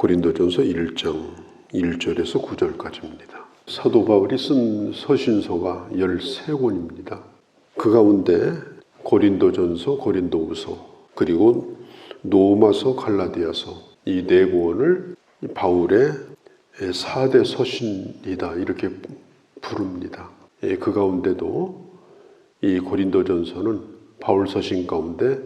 고린도전서 1장 1절에서 9절까지입니다. 사도 바울이 쓴 서신서가 13권입니다. 그 가운데 고린도전서, 고린도후서, 그리고 로마서, 갈라디아서 이 4권을 바울의 4대 서신이다 이렇게 부릅니다. 그 가운데도 이 고린도전서는 바울 서신 가운데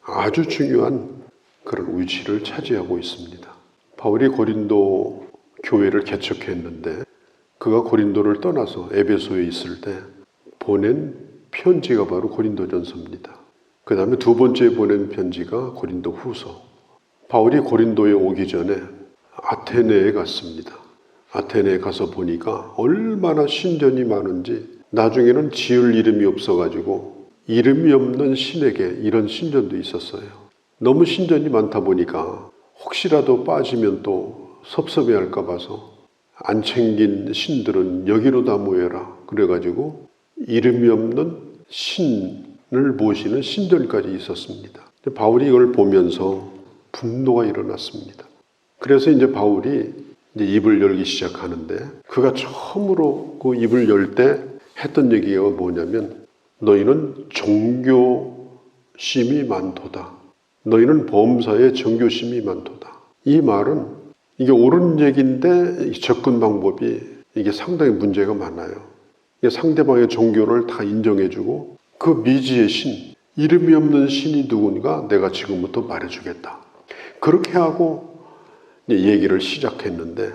아주 중요한 그런 위치를 차지하고 있습니다. 바울이 고린도 교회를 개척했는데 그가 고린도를 떠나서 에베소에 있을 때 보낸 편지가 바로 고린도전서입니다. 그 다음에 두 번째 보낸 편지가 고린도후서. 바울이 고린도에 오기 전에 아테네에 갔습니다. 아테네에 가서 보니까 얼마나 신전이 많은지, 나중에는 지을 이름이 없어가지고 이름이 없는 신에게 이런 신전도 있었어요. 너무 신전이 많다 보니까 혹시라도 빠지면 또 섭섭해할까 봐서 안 챙긴 신들은 여기로 다 모여라 그래가지고 이름이 없는 신을 모시는 신전까지 있었습니다. 바울이 이걸 보면서 분노가 일어났습니다. 그래서 이제 바울이 입을 열기 시작하는데, 그가 처음으로 그 입을 열 때 했던 얘기가 뭐냐면, 너희는 종교심이 많도다. 너희는 범사에 정교심이 많도다. 이 말은 이게 옳은 얘기인데 접근 방법이 이게 상당히 문제가 많아요. 상대방의 종교를 다 인정해주고 그 미지의 신, 이름이 없는 신이 누군가 내가 지금부터 말해주겠다. 그렇게 하고 얘기를 시작했는데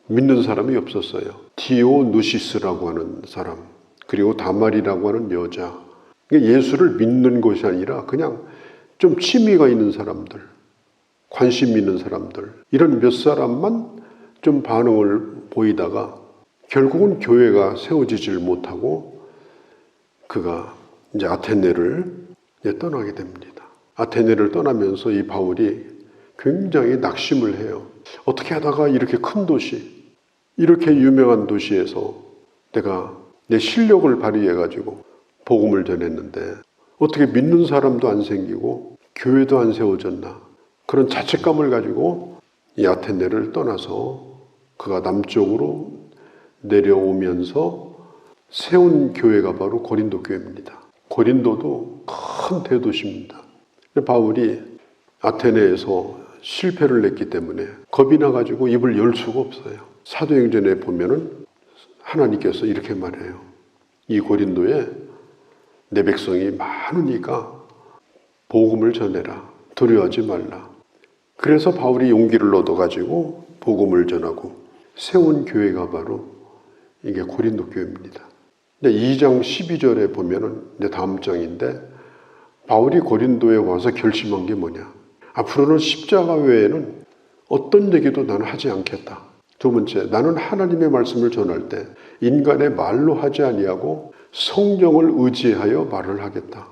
믿는 사람이 없었어요. 디오누시스라고 하는 사람, 그리고 다말이라고 하는 여자. 예수를 믿는 것이 아니라 그냥 좀 취미가 있는 사람들, 관심 있는 사람들, 이런 몇 사람만 좀 반응을 보이다가 결국은 교회가 세워지질 못하고 그가 이제 아테네를 떠나게 됩니다. 아테네를 떠나면서 이 바울이 굉장히 낙심을 해요. 어떻게 하다가 이렇게 큰 도시, 이렇게 유명한 도시에서 내가 내 실력을 발휘해가지고 복음을 전했는데 어떻게 믿는 사람도 안 생기고 교회도 안 세워졌나, 그런 자책감을 가지고 이 아테네를 떠나서 그가 남쪽으로 내려오면서 세운 교회가 바로 고린도 교회입니다. 고린도도 큰 대도시입니다. 바울이 아테네에서 실패를 냈기 때문에 겁이 나가지고 입을 열 수가 없어요. 사도행전에 보면은 하나님께서 이렇게 말해요. 이 고린도에 내 백성이 많으니까 복음을 전해라. 두려워하지 말라. 그래서 바울이 용기를 얻어가지고 복음을 전하고 세운 교회가 바로 이게 고린도 교회입니다. 2장 12절에 보면은 이제 다음 장인데, 바울이 고린도에 와서 결심한 게 뭐냐? 앞으로는 십자가 외에는 어떤 얘기도 나는 하지 않겠다. 두 번째, 나는 하나님의 말씀을 전할 때 인간의 말로 하지 아니하고 성령을 의지하여 말을 하겠다.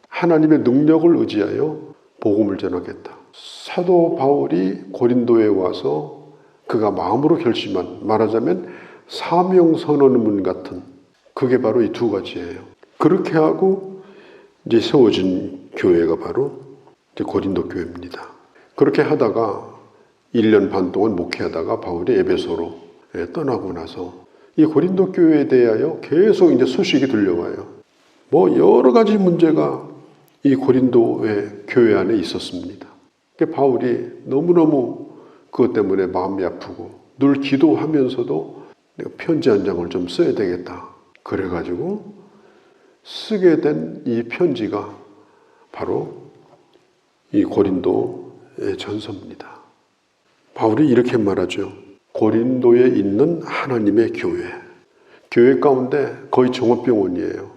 하나님의 능력을 의지하여 복음을 전하겠다. 사도 바울이 고린도에 와서 그가 마음으로 결심한, 말하자면 사명선언문 같은, 그게 바로 이 두 가지예요. 그렇게 하고 이제 세워진 교회가 바로 고린도 교회입니다. 그렇게 하다가 1년 반 동안 목회하다가 바울이 에베소로 떠나고 나서 이 고린도 교회에 대하여 계속 이제 소식이 들려와요. 뭐 여러 가지 문제가 이 고린도의 교회 안에 있었습니다. 바울이 너무너무 그것 때문에 마음이 아프고 늘 기도하면서도 내가 편지 한 장을 좀 써야 되겠다. 그래가지고 쓰게 된 이 편지가 바로 이 고린도의 전서입니다. 바울이 이렇게 말하죠. 고린도에 있는 하나님의 교회. 교회 가운데 거의 종합병원이에요.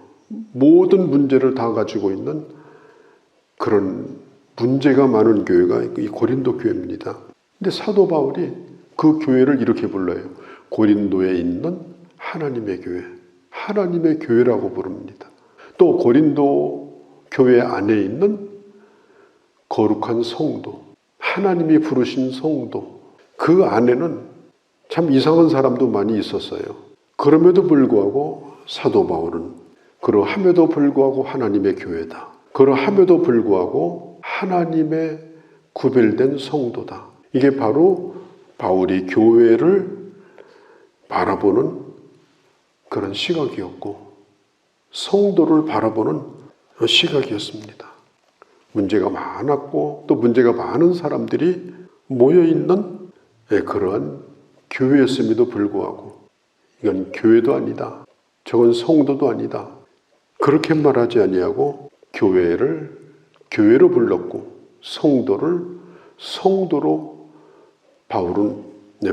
모든 문제를 다 가지고 있는 그런 문제가 많은 교회가 이 고린도 교회입니다. 근데 사도 바울이 그 교회를 이렇게 불러요. 고린도에 있는 하나님의 교회. 하나님의 교회라고 부릅니다. 또 고린도 교회 안에 있는 거룩한 성도, 하나님이 부르신 성도, 그 안에는 참 이상한 사람도 많이 있었어요. 그럼에도 불구하고 사도 바울은 그러함에도 불구하고 하나님의 교회다. 그러함에도 불구하고 하나님의 구별된 성도다. 이게 바로 바울이 교회를 바라보는 그런 시각이었고 성도를 바라보는 시각이었습니다. 문제가 많았고 또 문제가 많은 사람들이 모여있는 그러한 교회였음에도 불구하고 이건 교회도 아니다. 저건 성도도 아니다. 그렇게 말하지 아니하고 교회를 교회로 불렀고 성도를 성도로 바울은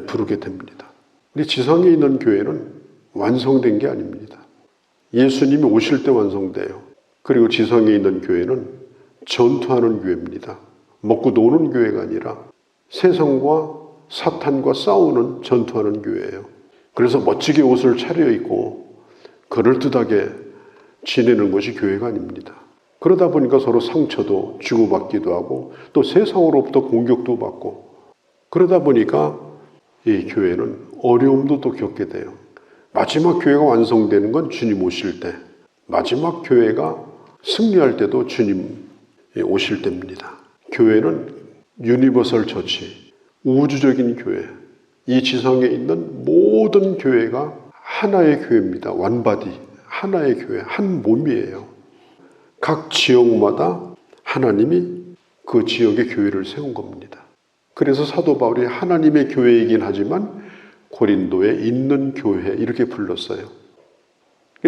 부르게 됩니다. 우리 지상에 있는 교회는 완성된 게 아닙니다. 예수님이 오실 때 완성돼요. 그리고 지상에 있는 교회는 전투하는 교회입니다. 먹고 노는 교회가 아니라 세상과 사탄과 싸우는 전투하는 교회예요. 그래서 멋지게 옷을 차려입고 그럴듯하게 지내는 것이 교회가 아닙니다. 그러다 보니까 서로 상처도 주고받기도 하고 또 세상으로부터 공격도 받고 그러다 보니까 이 교회는 어려움도 또 겪게 돼요. 마지막 교회가 완성되는 건 주님 오실 때, 마지막 교회가 승리할 때도 주님 오실 때입니다. 교회는 유니버설 처치, 우주적인 교회, 이 지상에 있는 모든 교회가 하나의 교회입니다. 원바디, 하나의 교회, 한 몸이에요. 각 지역마다 하나님이 그 지역의 교회를 세운 겁니다. 그래서 사도 바울이 하나님의 교회이긴 하지만 고린도에 있는 교회 이렇게 불렀어요.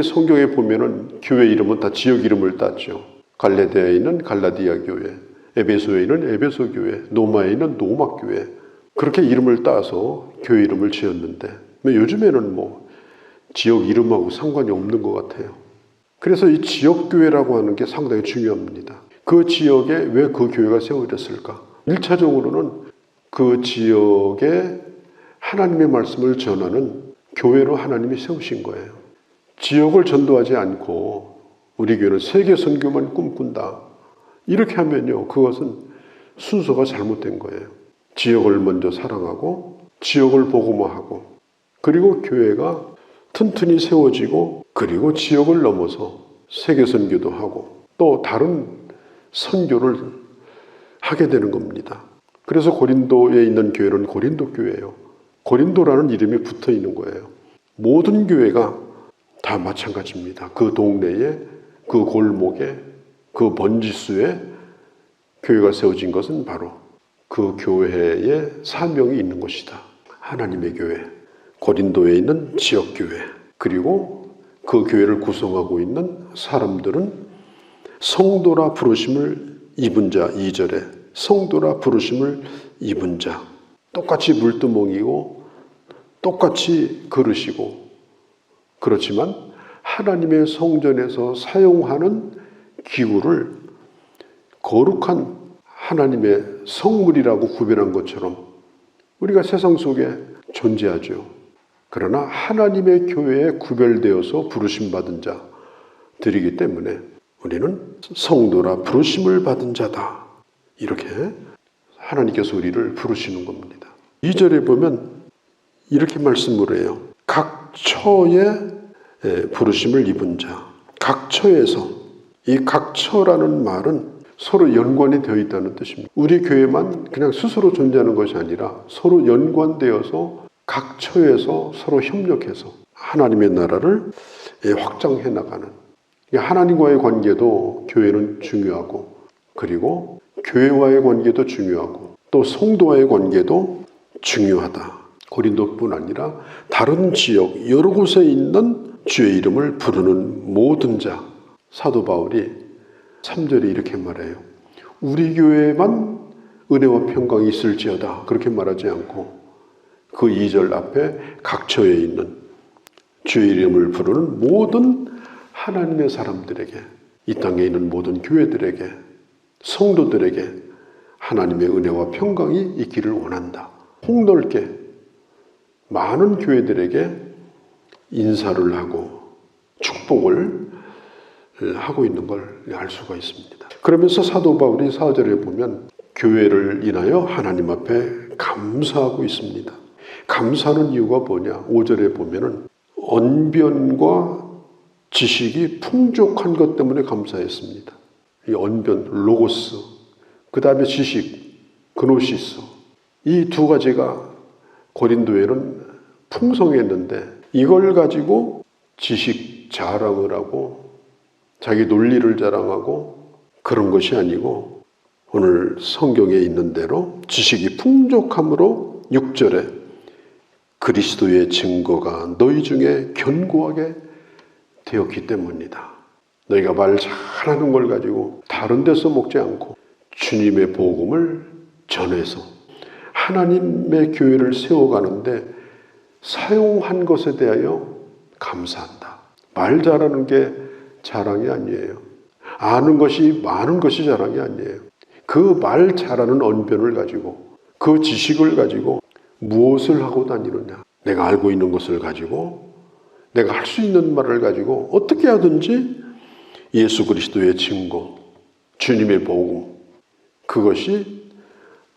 성경에 보면은 교회 이름은 다 지역 이름을 땄죠. 갈라디아에 있는 갈라디아 교회, 에베소에 있는 에베소 교회, 노마에 있는 노마 교회 그렇게 이름을 따서 교회 이름을 지었는데 요즘에는 지역 이름하고 상관이 없는 것 같아요. 그래서 이 지역교회라고 하는 게 상당히 중요합니다. 그 지역에 왜 그 교회가 세워졌을까? 1차적으로는 그 지역에 하나님의 말씀을 전하는 교회로 하나님이 세우신 거예요. 지역을 전도하지 않고 우리 교회는 세계 선교만 꿈꾼다. 이렇게 하면요, 그것은 순서가 잘못된 거예요. 지역을 먼저 사랑하고 지역을 복음화하고 그리고 교회가 튼튼히 세워지고 그리고 지역을 넘어서 세계 선교도 하고 또 다른 선교를 하게 되는 겁니다. 그래서 고린도에 있는 교회는 고린도 교회예요. 고린도라는 이름이 붙어 있는 거예요. 모든 교회가 다 마찬가지입니다. 그 동네에, 그 골목에, 그 번지수에 교회가 세워진 것은 바로 그 교회의 사명이 있는 것이다. 하나님의 교회, 고린도에 있는 지역교회, 그리고 그 교회를 구성하고 있는 사람들은 성도라 부르심을 입은 자, 2절에 성도라 부르심을 입은 자, 똑같이 물두멍이고 똑같이 그릇이고 그렇지만 하나님의 성전에서 사용하는 기구를 거룩한 하나님의 성물이라고 구별한 것처럼 우리가 세상 속에 존재하죠. 그러나 하나님의 교회에 구별되어서 부르심받은 자들이기 때문에 우리는 성도라 부르심을 받은 자다. 이렇게 하나님께서 우리를 부르시는 겁니다. 2절에 보면 이렇게 말씀을 해요. 각 처에 부르심을 입은 자. 각 처에서, 이 각 처라는 말은 서로 연관이 되어 있다는 뜻입니다. 우리 교회만 그냥 스스로 존재하는 것이 아니라 서로 연관되어서 각 처에서 서로 협력해서 하나님의 나라를 확장해 나가는, 하나님과의 관계도 교회는 중요하고 그리고 교회와의 관계도 중요하고 또 성도와의 관계도 중요하다. 고린도뿐 아니라 다른 지역 여러 곳에 있는 주의 이름을 부르는 모든 자. 사도 바울이 3절에 이렇게 말해요. 우리 교회만 은혜와 평강이 있을지어다. 그렇게 말하지 않고 그 2절 앞에 각처에 있는 주의 이름을 부르는 모든 하나님의 사람들에게, 이 땅에 있는 모든 교회들에게, 성도들에게 하나님의 은혜와 평강이 있기를 원한다. 폭넓게 많은 교회들에게 인사를 하고 축복을 하고 있는 걸 알 수가 있습니다. 그러면서 사도 바울이 4절에 보면 교회를 인하여 하나님 앞에 감사하고 있습니다. 감사하는 이유가 뭐냐? 5절에 보면은 언변과 지식이 풍족한 것 때문에 감사했습니다. 이 언변, 로고스, 그 다음에 지식, 그노시스, 이 두 가지가 고린도에는 풍성했는데 이걸 가지고 지식 자랑을 하고 자기 논리를 자랑하고 그런 것이 아니고 오늘 성경에 있는 대로 지식이 풍족함으로 6절에 그리스도의 증거가 너희 중에 견고하게 되었기 때문이다. 너희가 말 잘하는 걸 가지고 다른 데서 먹지 않고 주님의 복음을 전해서 하나님의 교회를 세워가는데 사용한 것에 대하여 감사한다. 말 잘하는 게 자랑이 아니에요. 아는 것이 많은 것이 자랑이 아니에요. 그 말 잘하는 언변을 가지고 그 지식을 가지고 무엇을 하고 다니느냐. 내가 알고 있는 것을 가지고 내가 할 수 있는 말을 가지고 어떻게 하든지 예수 그리스도의 증거, 주님의 복음, 그것이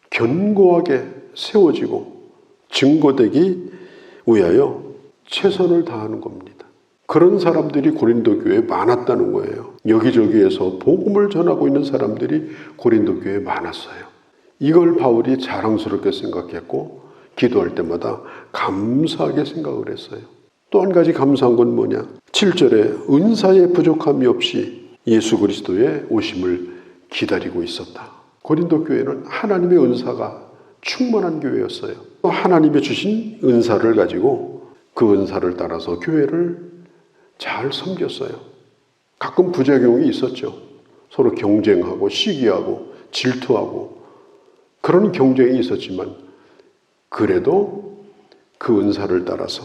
견고하게 세워지고 증거되기 위하여 최선을 다하는 겁니다. 그런 사람들이 고린도 교회에 많았다는 거예요. 여기저기에서 복음을 전하고 있는 사람들이 고린도 교회에 많았어요. 이걸 바울이 자랑스럽게 생각했고 기도할 때마다 감사하게 생각을 했어요. 또 한 가지 감사한 건 뭐냐? 7절에 은사의 부족함이 없이 예수 그리스도의 오심을 기다리고 있었다. 고린도 교회는 하나님의 은사가 충만한 교회였어요. 하나님이 주신 은사를 가지고 그 은사를 따라서 교회를 잘 섬겼어요. 가끔 부작용이 있었죠. 서로 경쟁하고 시기하고 질투하고 그런 경쟁이 있었지만 그래도 그 은사를 따라서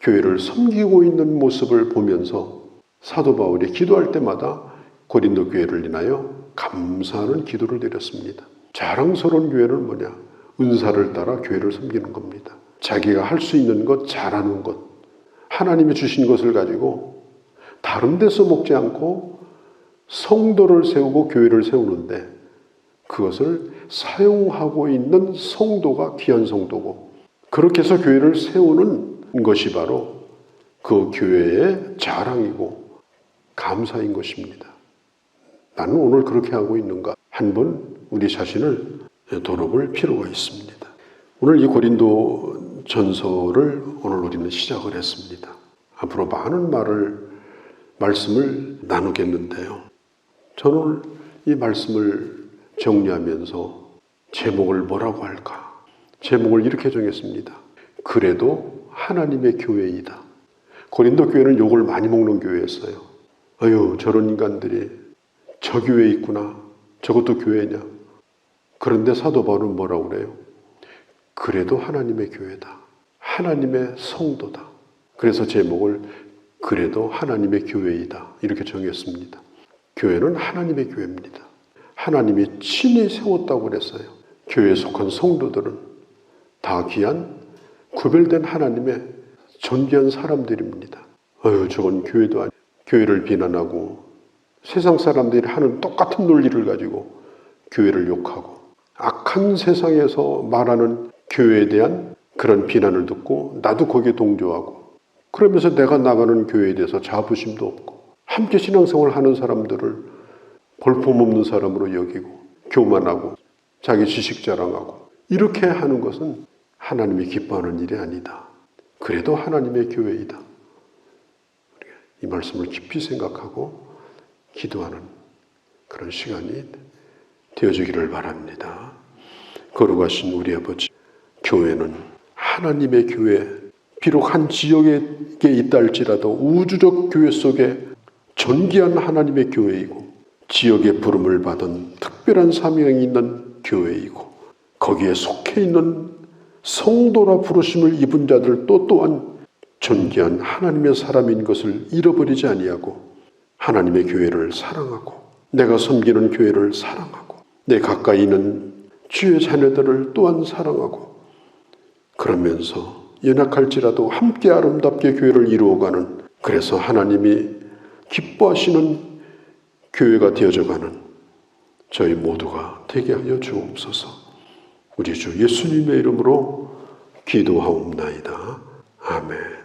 교회를 섬기고 있는 모습을 보면서 사도 바울이 기도할 때마다 고린도 교회를 인하여 감사하는 기도를 드렸습니다. 자랑스러운 교회는 뭐냐? 은사를 따라 교회를 섬기는 겁니다. 자기가 할 수 있는 것, 잘하는 것, 하나님이 주신 것을 가지고 다른 데서 먹지 않고 성도를 세우고 교회를 세우는데 그것을 사용하고 있는 성도가 귀한 성도고 그렇게 해서 교회를 세우는 것이 바로 그 교회의 자랑이고 감사인 것입니다. 나는 오늘 그렇게 하고 있는가? 한번 우리 자신을 돌아볼 필요가 있습니다. 오늘 이 고린도 전서를 오늘 우리는 시작을 했습니다. 앞으로 많은 말씀을 나누겠는데요. 저는 오늘 이 말씀을 정리하면서 제목을 뭐라고 할까? 제목을 이렇게 정했습니다. 그래도 하나님의 교회이다. 고린도 교회는 욕을 많이 먹는 교회였어요. 아유, 저런 인간들이 저 교회에 있구나. 저것도 교회냐. 그런데 사도 바울은 뭐라고 그래요? 그래도 하나님의 교회다. 하나님의 성도다. 그래서 제목을 그래도 하나님의 교회이다. 이렇게 정했습니다. 교회는 하나님의 교회입니다. 하나님이 친히 세웠다고 그랬어요. 교회에 속한 성도들은 다 귀한 구별된 하나님의 존귀한 사람들입니다. 저건 교회도 아니고 교회를 비난하고 세상 사람들이 하는 똑같은 논리를 가지고 교회를 욕하고 악한 세상에서 말하는 교회에 대한 그런 비난을 듣고 나도 거기에 동조하고 그러면서 내가 나가는 교회에 대해서 자부심도 없고 함께 신앙생활을 하는 사람들을 볼품없는 사람으로 여기고 교만하고 자기 지식 자랑하고 이렇게 하는 것은 하나님이 기뻐하는 일이 아니다. 그래도 하나님의 교회이다. 이 말씀을 깊이 생각하고 기도하는 그런 시간이 되어주기를 바랍니다. 거룩하신 우리 아버지, 교회는 하나님의 교회, 비록 한 지역에 있다 할지라도 우주적 교회 속에 존귀한 하나님의 교회이고 지역의 부름을 받은 특별한 사명이 있는 교회이고 거기에 속해 있는 성도라 부르심을 입은 자들 또한 존귀한 하나님의 사람인 것을 잃어버리지 아니하고 하나님의 교회를 사랑하고 내가 섬기는 교회를 사랑하고 내 가까이 있는 주의 자녀들을 또한 사랑하고 그러면서 연약할지라도 함께 아름답게 교회를 이루어가는 그래서 하나님이 기뻐하시는 교회가 되어져가는 저희 모두가 되게 하여 주옵소서. 우리 주 예수님의 이름으로 기도하옵나이다. 아멘.